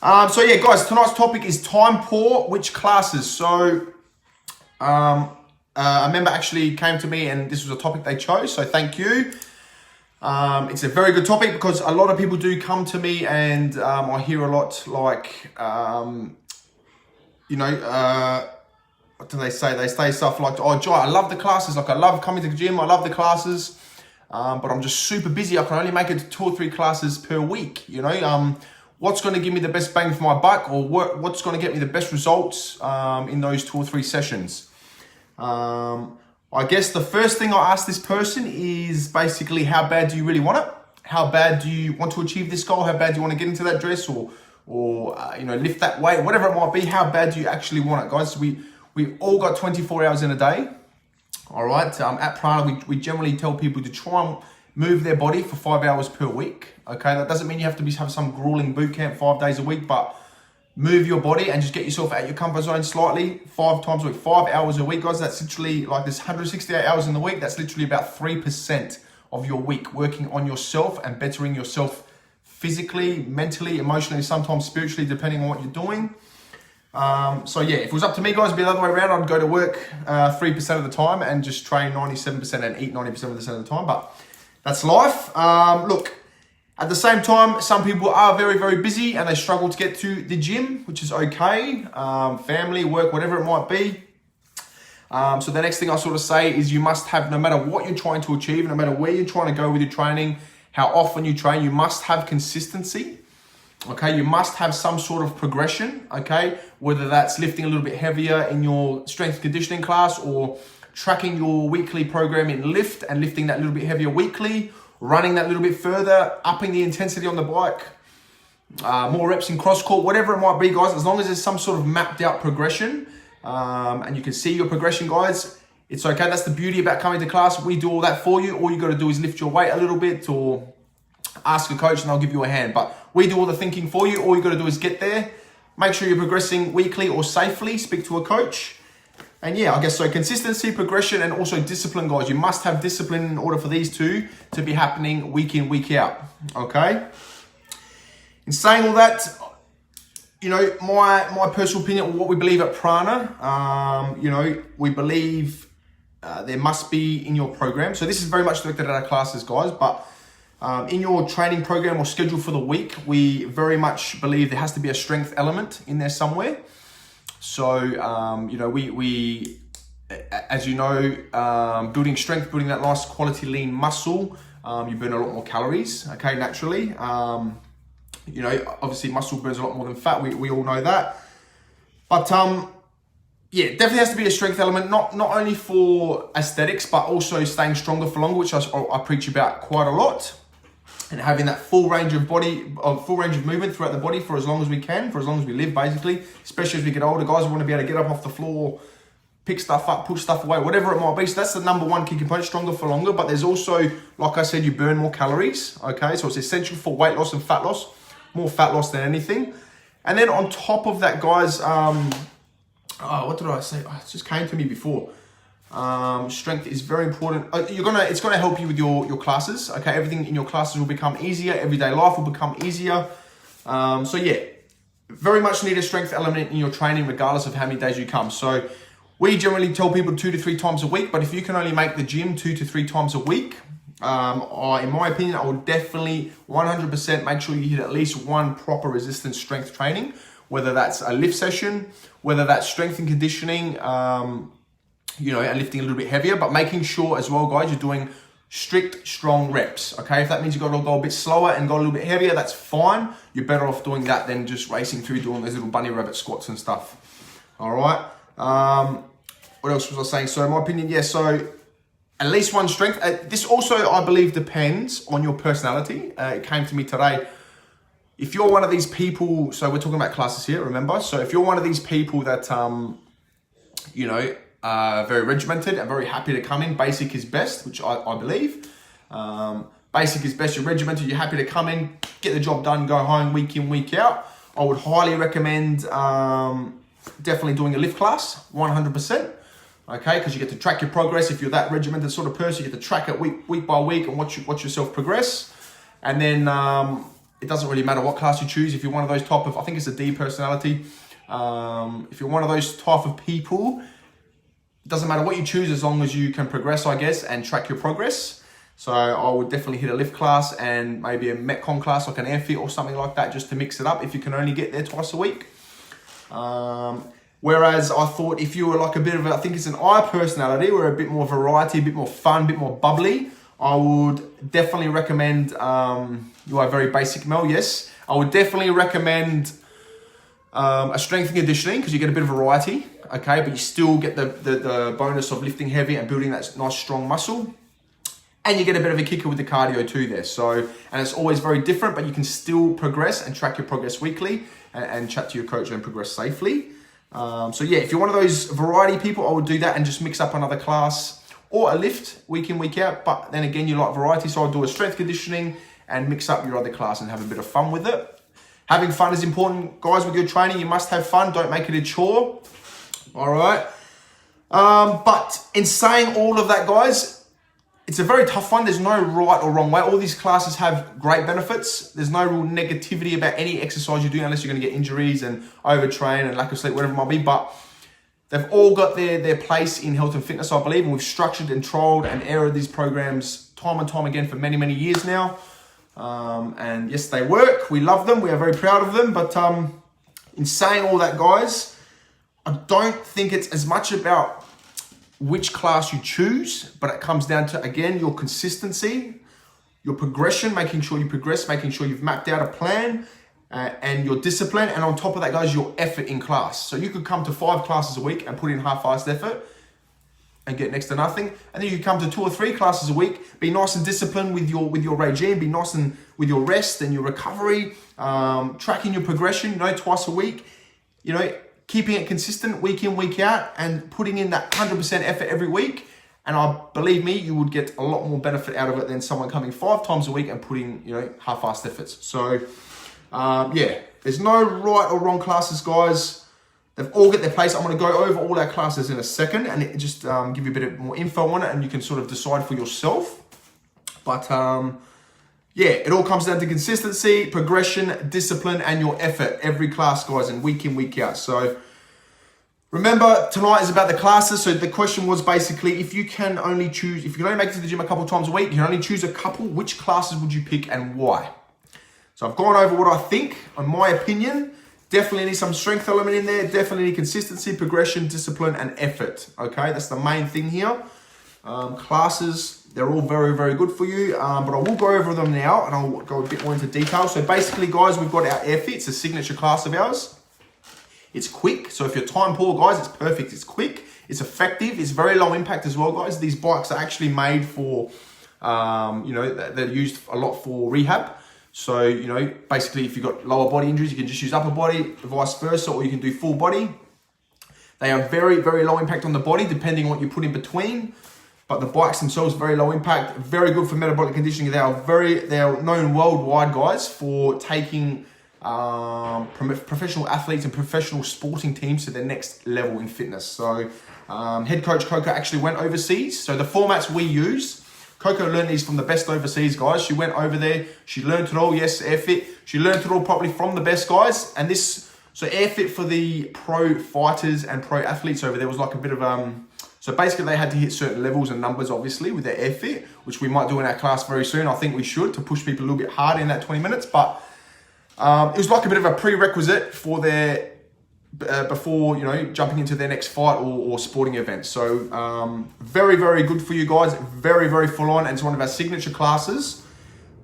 So yeah, guys, tonight's topic is time poor, which classes? So a member actually came to me and this was a topic they chose, so thank you. It's a very good topic because a lot of people do come to me and I hear a lot like, what do they say? They say stuff like, oh, Jai, I love the classes. Like, I love coming to the gym. I love the classes. But I'm just super busy. I can only make it to 2 or 3 classes per week. What's going to give me the best bang for my buck, or what's going to get me the best results in those 2 or 3 sessions? I guess the first thing I ask this person is basically, how bad do you really want it? How bad do you want to achieve this goal? How bad do you want to get into that dress or lift that weight, whatever it might be? How bad do you actually want it, guys? We've all got 24 hours in a day. All right. At Prana, we generally tell people to try and move their body for 5 hours per week. Okay. That doesn't mean you have to have some grueling boot camp 5 days a week, but move your body and just get yourself out your comfort zone slightly 5 times a week, 5 hours a week, guys. That's literally like this 168 hours in the week. That's literally about 3% of your week working on yourself and bettering yourself physically, mentally, emotionally, sometimes spiritually, depending on what you're doing. So yeah, if it was up to me, guys, it'd be the other way around. I'd go to work 3% of the time and just train 97% and eat 90% of the time. But that's life. Look, at the same time, some people are very, very busy and they struggle to get to the gym, which is okay. Family, work, whatever it might be. So the next thing I sort of say is you must have, no matter what you're trying to achieve, no matter where you're trying to go with your training, how often you train, you must have consistency. Okay, you must have some sort of progression, okay? Whether that's lifting a little bit heavier in your strength and conditioning class, or tracking your weekly program in lift and lifting that little bit heavier weekly, running that little bit further, upping the intensity on the bike, more reps in cross court, whatever it might be, guys. As long as there's some sort of mapped out progression and you can see your progression, guys, it's okay. That's the beauty about coming to class. We do all that for you. All you got to do is lift your weight a little bit or ask a coach and they'll give you a hand. But we do all the thinking for you. All you got to do is get there, make sure you're progressing weekly or safely, speak to a coach. And yeah, I guess so consistency, progression, and also discipline, guys. You must have discipline in order for these two to be happening week in, week out, okay? In saying all that, my personal opinion, what we believe at Prana, we believe there must be in your program. So this is very much directed at our classes, guys, but in your training program or schedule for the week, we very much believe there has to be a strength element in there somewhere. So, we, as you know, building strength, building that nice quality lean muscle, you burn a lot more calories, okay, naturally. Obviously muscle burns a lot more than fat. We all know that. But, yeah, definitely has to be a strength element, not only for aesthetics, but also staying stronger for longer, which I preach about quite a lot. And having that full range of movement throughout the body for as long as we can, for as long as we live, basically. Especially as we get older, guys, we want to be able to get up off the floor, pick stuff up, push stuff away, whatever it might be. So that's the number one key component, stronger for longer. But there's also, like I said, you burn more calories, okay? So it's essential for weight loss and fat loss, more fat loss than anything. And then on top of that, guys, what did I say? Oh, it just came to me before. Strength is very important. It's gonna help you with your classes. Okay, everything in your classes will become easier. Everyday life will become easier. So yeah, very much need a strength element in your training, regardless of how many days you come. So we generally tell people 2 to 3 times a week, but if you can only make the gym 2 to 3 times a week, in my opinion, I would definitely 100% make sure you hit at least one proper resistance strength training, whether that's a lift session, whether that's strength and conditioning, and lifting a little bit heavier, but making sure as well, guys, you're doing strict, strong reps, okay? If that means you've got to go a bit slower and go a little bit heavier, that's fine. You're better off doing that than just racing through doing those little bunny rabbit squats and stuff, all right? What else was I saying? So in my opinion, yeah, so at least one strength. This also, I believe, depends on your personality. It came to me today. If you're one of these people, so we're talking about classes here, remember? So if you're one of these people that, very regimented and very happy to come in, basic is best, which I believe. Basic is best, you're regimented, you're happy to come in, get the job done, go home week in, week out. I would highly recommend definitely doing a lift class, 100%. Okay, because you get to track your progress. If you're that regimented sort of person, you get to track it week by week and watch yourself progress. And then it doesn't really matter what class you choose. If you're one of those type of, I think it's a D personality. If you're one of those type of people, it doesn't matter what you choose as long as you can progress, I guess, and track your progress. So I would definitely hit a lift class and maybe a Metcon class, like an airfit or something like that, just to mix it up if you can only get there twice a week. Whereas I thought if you were like a bit of a, I think it's an I personality, or a bit more variety, a bit more fun, a bit more bubbly, I would definitely recommend, you are very basic, Mel, yes. I would definitely recommend a strength and conditioning, because you get a bit of variety, okay, but you still get the bonus of lifting heavy and building that nice strong muscle. And you get a bit of a kicker with the cardio too there. So, and it's always very different, but you can still progress and track your progress weekly and chat to your coach and progress safely. So yeah, if you're one of those variety people, I would do that and just mix up another class or a lift week in, week out. But then again, you like variety, so I'll do a strength conditioning and mix up your other class and have a bit of fun with it. Having fun is important, guys, with your training. You must have fun. Don't make it a chore. All right. But in saying all of that, guys, it's a very tough one. There's no right or wrong way. All these classes have great benefits. There's no real negativity about any exercise you do, unless you're going to get injuries and overtrain and lack of sleep, whatever it might be. But they've all got their place in health and fitness, I believe. And we've structured and trialed and errored these programs time and time again for many, many years now. And yes, they work. We love them. We are very proud of them. But in saying all that, guys, I don't think it's as much about which class you choose, but it comes down to, again, your consistency, your progression, making sure you progress, making sure you've mapped out a plan, and your discipline. And on top of that, guys, your effort in class. So you could come to 5 classes a week and put in half-assed effort and get next to nothing. And then you come to 2 or 3 classes a week, be nice and disciplined with your regime, be nice and with your rest and your recovery, tracking your progression, twice a week, keeping it consistent week in, week out, and putting in that 100% effort every week. And believe me, you would get a lot more benefit out of it than someone coming 5 times a week and putting, half-assed efforts. So, yeah, there's no right or wrong classes, guys. They've all got their place. I'm going to go over all our classes in a second and just give you a bit of more info on it, and you can sort of decide for yourself. But, yeah, it all comes down to consistency, progression, discipline, and your effort every class, guys, and week in, week out. So remember, tonight is about the classes. So the question was basically, if you can only make it to the gym a couple of times a week, you can only choose a couple, which classes would you pick and why? So I've gone over what I think, in my opinion. Definitely need some strength element in there. Definitely need consistency, progression, discipline, and effort. Okay, that's the main thing here. Classes, they're all very, very good for you, but I will go over them now and I'll go a bit more into detail. So basically, guys, we've got our airfit. It's a signature class of ours. It's quick. So if you're time poor, guys, it's perfect. It's quick. It's effective. It's very low impact as well, guys. These bikes are actually made for, they're used a lot for rehab. So, basically if you've got lower body injuries, you can just use upper body, vice versa, or you can do full body. They are very, very low impact on the body, depending on what you put in between. But the bikes themselves, very low impact, very good for metabolic conditioning. They are known worldwide, guys, for taking professional athletes and professional sporting teams to their next level in fitness. So head coach Coco actually went overseas. So the formats we use, Coco learned these from the best overseas, guys. She went over there, she learned it all, yes, airfit. She learned it all properly from the best guys. And so airfit for the pro fighters and pro athletes over there was like a bit of, so basically they had to hit certain levels and numbers, obviously, with their airfit, which we might do in our class very soon. I think we should, to push people a little bit harder in that 20 minutes. But it was like a bit of a prerequisite for their, before, jumping into their next fight or sporting event. So very, very good for you guys. Very, very full on. And it's one of our signature classes.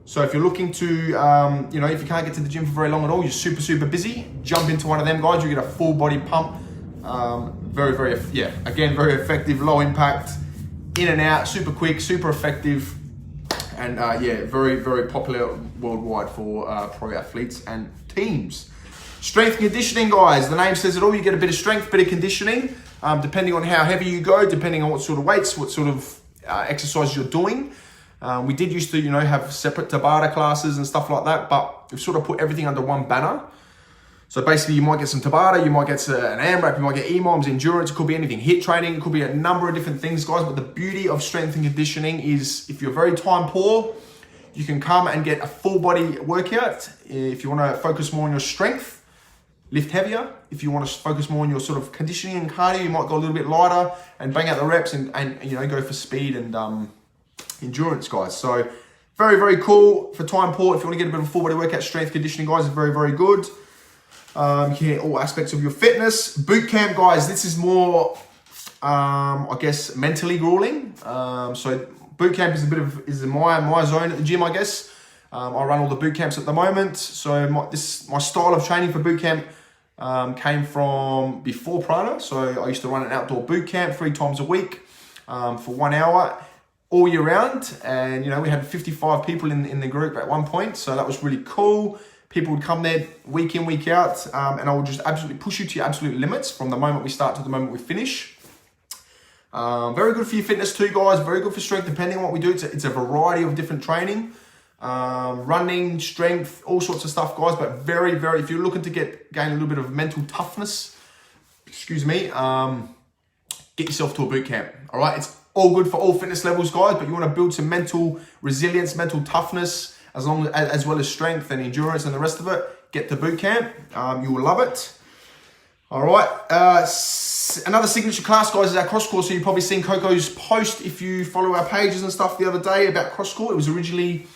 So if you're looking to, if you can't get to the gym for very long at all, you're super, super busy, jump into one of them, guys. You get a full body pump. Very, very, again, very effective, low impact, in and out, super quick, super effective. And very, very popular worldwide for pro athletes and teams. Strength conditioning, guys. The name says it all. You get a bit of strength, bit of conditioning, depending on how heavy you go, depending on what sort of weights, what sort of exercise you're doing. We did used to, have separate Tabata classes and stuff like that, but we've sort of put everything under one banner. So basically, you might get some Tabata, you might get an AMRAP, you might get EMOMs, endurance, it could be anything, HIIT training, it could be a number of different things, guys. But the beauty of strength and conditioning is, if you're very time poor, you can come and get a full body workout. If you want to focus more on your strength, lift heavier. If you want to focus more on your sort of conditioning and cardio, you might go a little bit lighter and bang out the reps and you know, go for speed and endurance, guys. So very, very cool for Time Port. If you want to get a bit of a full body workout, strength conditioning, guys, is very, very good. You can get all aspects of your fitness. Boot camp, guys, this is more, I guess, mentally grueling. So boot camp is is my zone at the gym, I guess. I run all the boot camps at the moment. So my style of training for boot camp came from before Prana. So I used to run an outdoor boot camp 3 times a week for 1 hour all year round. And, you know, we had 55 people in the group at one point. So that was really cool. People would come there week in, week out, and I would just absolutely push you to your absolute limits from the moment we start to the moment we finish. Very good for your fitness too, guys. Very good for strength, depending on what we do. It's a variety of different training. Running, strength, all sorts of stuff, guys. But very, very, if you're looking to gain a little bit of mental toughness, excuse me, get yourself to a boot camp. All right, it's all good for all fitness levels, guys. But you want to build some mental resilience, mental toughness, as well as strength and endurance and the rest of it. Get to boot camp. You will love it. All right. Another signature class, guys, is our cross court. So you've probably seen Coco's post if you follow our pages and stuff the other day about cross court. It was originally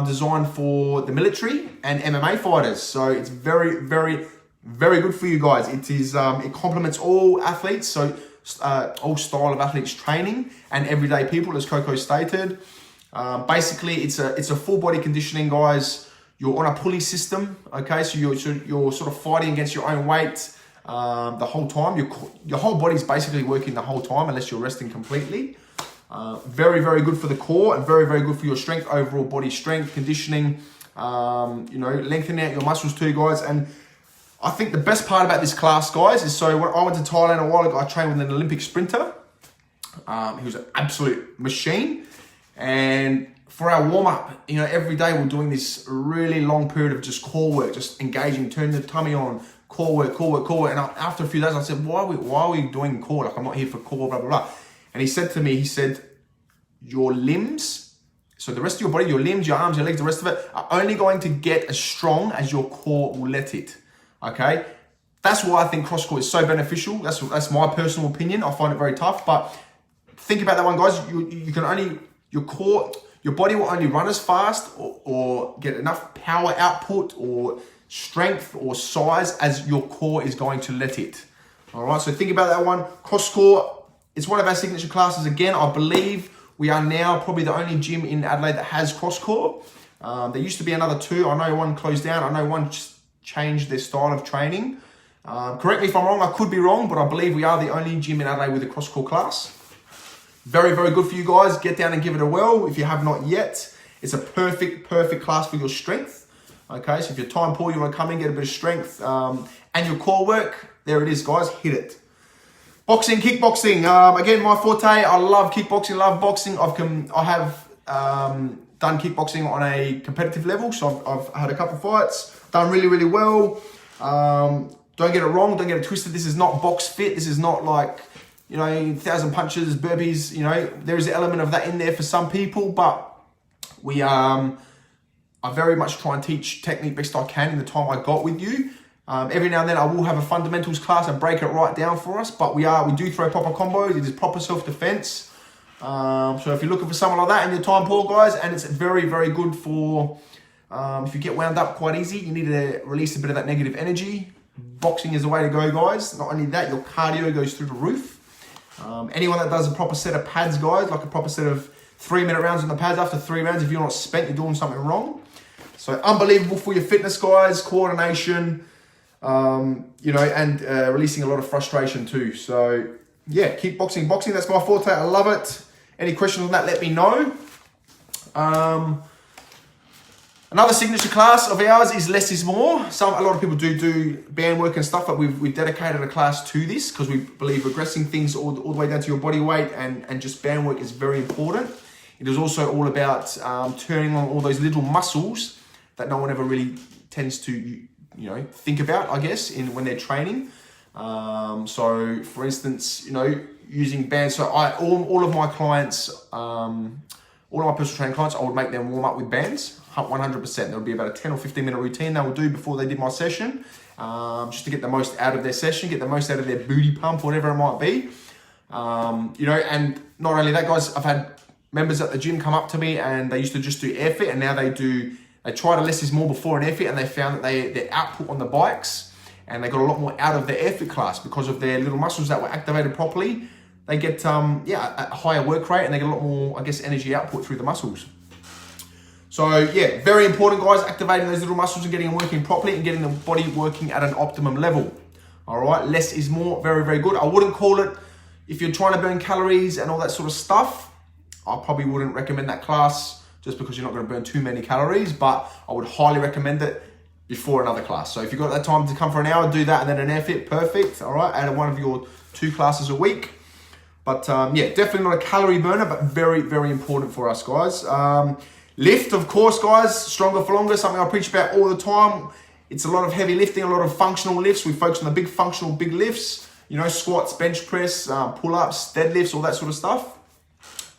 designed for the military and MMA fighters. So it's very, very, very good for you guys. It is. It complements all athletes. So all style of athletes training and everyday people, as Coco stated. Basically, it's a full body conditioning, guys. You're on a pulley system. Okay, so you're sort of fighting against your own weight the whole time. Your whole body's basically working the whole time unless you're resting completely. Very, very good for the core and very, very good for your strength, overall body strength, conditioning, you know, lengthening out your muscles too, guys. And I think the best part about this class, guys, is so when I went to Thailand a while ago, I trained with an Olympic sprinter. He was an absolute machine. And for our warm-up, you know, every day we're doing this really long period of just core work, just engaging, turning the tummy on, core work, core work, core work. And after a few days, I said, why are we doing core? Like, I'm not here for core, blah, blah, blah. And he said to me, your limbs, so the rest of your body, your limbs, your arms, your legs, the rest of it, are only going to get as strong as your core will let it, okay? That's why I think cross-court is so beneficial. That's my personal opinion. I find it very tough, but think about that one, guys. You can only, your body will only run as fast or get enough power output or strength or size as your core is going to let it, all right? So think about that one. Cross-court, it's one of our signature classes. Again, I believe we are now probably the only gym in Adelaide that has cross-court. There used to be another 2. I know one closed down. I know one just changed their style of training. Correct me if I'm wrong. I could be wrong, but I believe we are the only gym in Adelaide with a cross-court class. Very, very good for you guys. Get down and give it a whirl if you have not yet. It's a perfect class for your strength. Okay, so if you're time poor, you want to come in, get a bit of strength and your core work, there it is, guys. Hit it. Boxing, kickboxing. Again, my forte. I love kickboxing, love boxing. I have done kickboxing on a competitive level, so I've had a couple of fights, done really, really well. Don't get it wrong, don't get it twisted. This is not box fit. This is not like, you know, 1,000 punches, burpees. You know, there is an element of that in there for some people, but we I very much try and teach technique best I can in the time I got with you. Every now and then I will have a fundamentals class and break it right down for us, but we do throw proper combos. It is proper self-defense. So if you're looking for someone like that in your time poor, guys, and it's very, very good for if you get wound up quite easy, you need to release a bit of that negative energy. Boxing is the way to go, guys. Not only that, your cardio goes through the roof. Anyone that does a proper set of pads, guys, like a proper set of 3-minute rounds on the pads, after 3 rounds, if you're not spent, you're doing something wrong. So unbelievable for your fitness, guys, coordination, you know, and releasing a lot of frustration too. So yeah, kickboxing, boxing, that's my forte. I love it. Any questions on that, let me know. Another signature class of ours is less is more. A lot of people do band work and stuff, but we've dedicated a class to this because we believe regressing things all the way down to your body weight and just band work is very important. It is also all about turning on all those little muscles that no one ever really tends to, think about, I guess, when they're training. So for instance, using bands. So all of my clients, all of my personal training clients, I would make them warm up with bands, 100%. There would be about a 10 or 15 minute routine they would do before they did my session, just to get the most out of their session, get the most out of their booty pump, whatever it might be. You know, and not only that, guys, I've had members at the gym come up to me and they used to just do air fit, and now they try to less is more before an air fit, and they found that their output on the bikes, and they got a lot more out of the air fit class because of their little muscles that were activated properly. They get, a higher work rate, and they get a lot more, I guess, energy output through the muscles. So yeah, very important, guys, activating those little muscles and getting them working properly and getting the body working at an optimum level. All right, less is more, very, very good. I wouldn't call it, if you're trying to burn calories and all that sort of stuff, I probably wouldn't recommend that class just because you're not going to burn too many calories, but I would highly recommend it before another class. So if you've got that time to come for an hour, do that, and then an air fit, perfect. All right, out of one of your 2 classes a week. But yeah, definitely not a calorie burner, but very, very important for us, guys. Lift, of course, guys, stronger for longer, something I preach about all the time. It's a lot of heavy lifting, a lot of functional lifts. We focus on the big functional, big lifts, you know, squats, bench press, pull-ups, deadlifts, all that sort of stuff,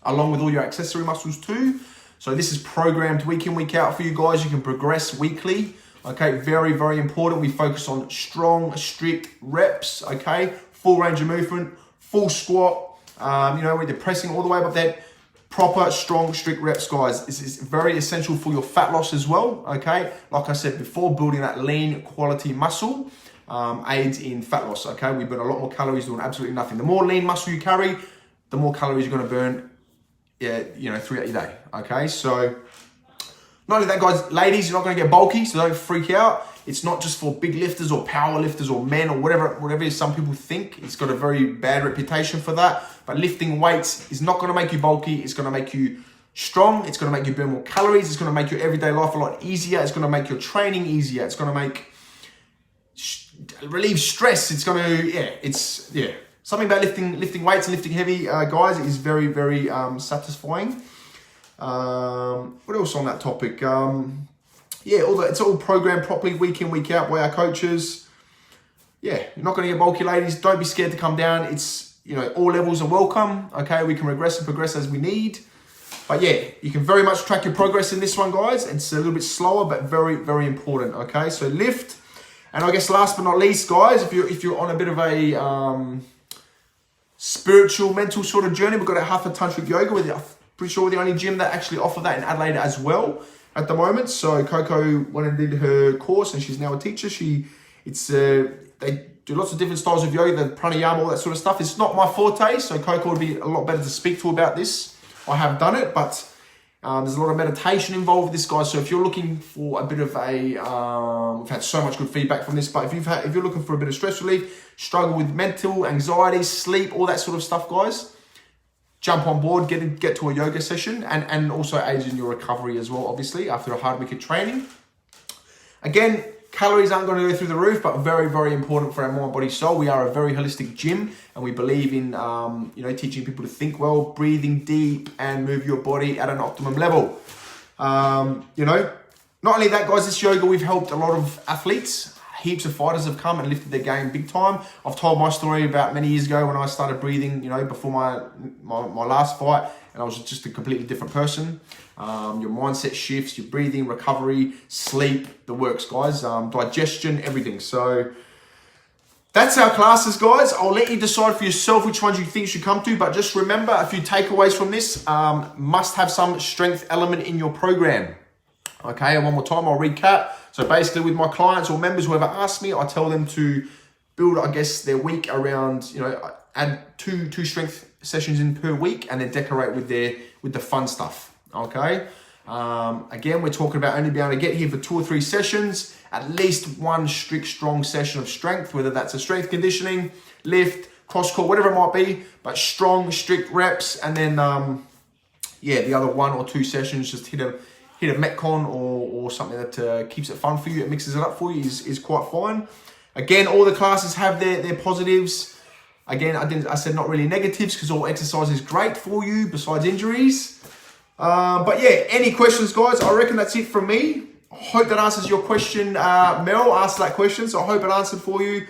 along with all your accessory muscles too. So this is programmed week in, week out for you guys. You can progress weekly. Okay, very, very important. We focus on strong, strict reps, okay? Full range of movement, full squat, you know, with the pressing all the way up that. Proper, strong, strict reps, guys. This is very essential for your fat loss as well, okay? Like I said before, building that lean quality muscle aids in fat loss, okay? We burn a lot more calories doing absolutely nothing. The more lean muscle you carry, the more calories you're gonna burn, you know, throughout your day, okay? So, not only that, guys, ladies, you're not gonna get bulky, so don't freak out. It's not just for big lifters or power lifters or men or whatever some people think. It's got a very bad reputation for that. But lifting weights is not going to make you bulky. It's going to make you strong. It's going to make you burn more calories. It's going to make your everyday life a lot easier. It's going to make your training easier. It's going to relieve stress. It's going to, something about lifting weights and lifting heavy, guys, is very, very satisfying. What else on that topic? It's all programmed properly week in, week out by our coaches. Yeah, you're not going to get bulky, ladies. Don't be scared to come down. It's, you know, all levels are welcome. Okay, we can regress and progress as we need. But yeah, you can very much track your progress in this one, guys. It's a little bit slower, but very, very important. Okay, so lift. And I guess last but not least, guys, if you're on a bit of a spiritual, mental sort of journey, we've got a Hatha Tantric Yoga. I'm pretty sure we're the only gym that actually offer that in Adelaide as well at the moment. So Coco went and did her course, and she's now a teacher. They do lots of different styles of yoga, the pranayama, all that sort of stuff. It's not my forte, so Coco would be a lot better to speak to about this. I have done it, but there's a lot of meditation involved with this, guys. So if you're looking for a bit of we've had so much good feedback from this, but if you're looking for a bit of stress relief, struggle with mental anxiety, sleep, all that sort of stuff, guys, jump on board, get to a yoga session, and also aids in your recovery as well, obviously, after a hard week of training. Again, calories aren't going to go through the roof, but very, very important for our mind, body, soul. We are a very holistic gym, and we believe in, teaching people to think well, breathing deep, and move your body at an optimum level. Not only that, guys, this yoga, we've helped a lot of athletes. Heaps of fighters have come and lifted their game big time. I've told my story about many years ago when I started breathing, before my last fight, and I was just a completely different person. Your mindset shifts, your breathing, recovery, sleep, the works, guys. Digestion, everything. So that's our classes, guys. I'll let you decide for yourself which ones you think you should come to, but just remember a few takeaways from this. Must have some strength element in your program. Okay, and one more time, I'll recap. So basically with my clients or members, whoever asks me, I tell them to build, I guess, their week around, add two strength sessions in per week, and then decorate with the fun stuff, okay? Again, we're talking about only being able to get here for 2 or 3 sessions, at least one strict, strong session of strength, whether that's a strength conditioning, lift, cross core, whatever it might be, but strong, strict reps, and then, the other 1 or 2 sessions, just hit a Metcon or something that keeps it fun for you, it mixes it up for you, is quite fine. Again, all the classes have their positives. Again, I said not really negatives, because all exercise is great for you besides injuries. But yeah, any questions, guys? I reckon that's it from me. I hope that answers your question. Mel asked that question, so I hope it answered for you.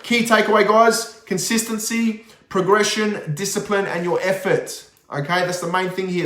Key takeaway, guys: consistency, progression, discipline, and your effort. Okay, that's the main thing here.